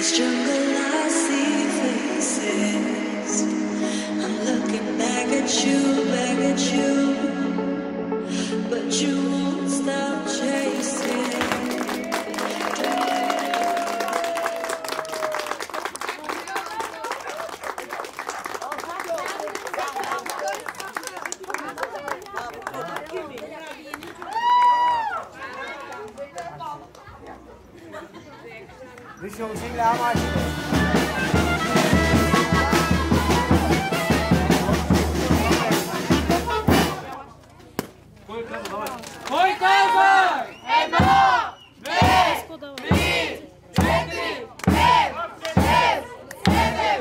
This jungle I see faces. I'm looking back at you, but you won't stop chasing. Đi xuống xin lá mai. Mój kozak! Eno! Wy! 3, 4, 5, 6, 7,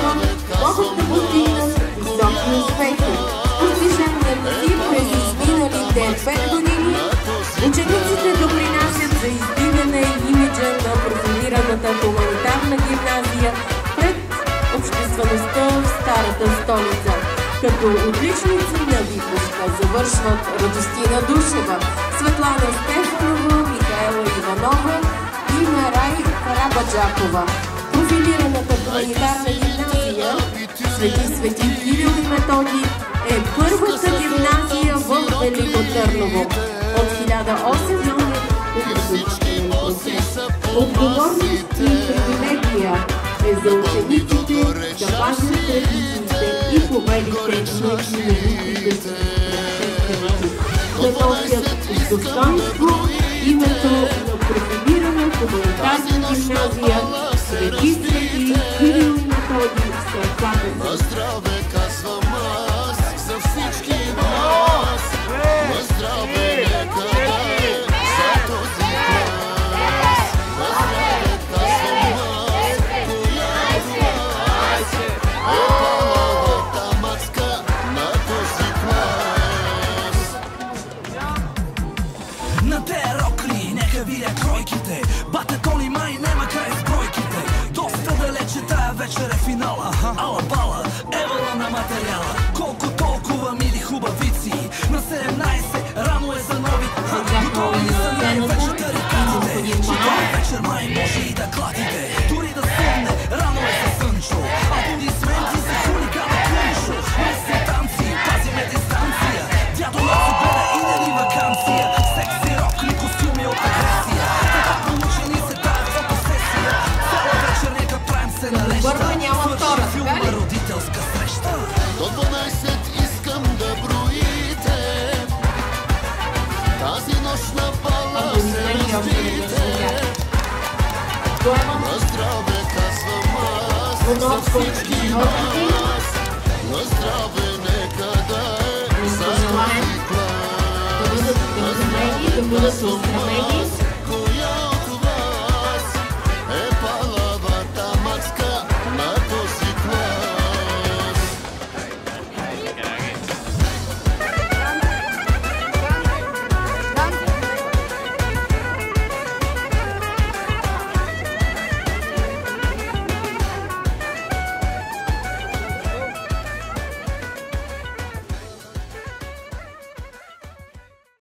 могат да постигнат високи успехи. Постиженията си през изминалите 5 години учениците допринасят за издигане имиджа на профилираната хуманитарна гимназия пред обществеността в старата столица. Като отличници на випуска завършват Радостина Душева, Светлана Стефанова, Михаела Иванова и Марай Карабаджакова. Профилираната хуманитарна гимназия Свети Кирил и Методий е първата гимназия в Велико Търново от 1800 процес. Отговорност и привилегия е за учениците да пазят традициите и победите на великите си предшественици, да носят с достоинство името на профилирана хуманитарна гимназия Свети Кирил и Методий в сърцата си. Здраве казвам аз за всички вас. Здраве нека да е за този клас. Здраве казвам аз, която аз е палавата мацка на този клас. На те рокли, нека видя кройките. Бате Тони май нема край с бройките. Доста далече тая вечер е финала. Ала бала, евала на материала. Колко толкова мили хубавици. На 17 рано е за нови. Готови ли са най-вече тарикатите? Че този вечер май може и да клатите. Дори да съмне, рано е за Сънчо. Аплодисменти за хулигана Клиншо. Не са танци, пазиме дистанция. Дядо Лацо гледа и дали вакансия. Секси рокли, костюми от агресия. Така получени се тая фотосесия. Цяла вечер нека правим се на леща. Филма родителска среща. До 12 искам да броите. Тази нощ на бала се разбите. На здраве казвам аз за всички вас. На здраве нека да е за този клас. Да бъдат оздравени,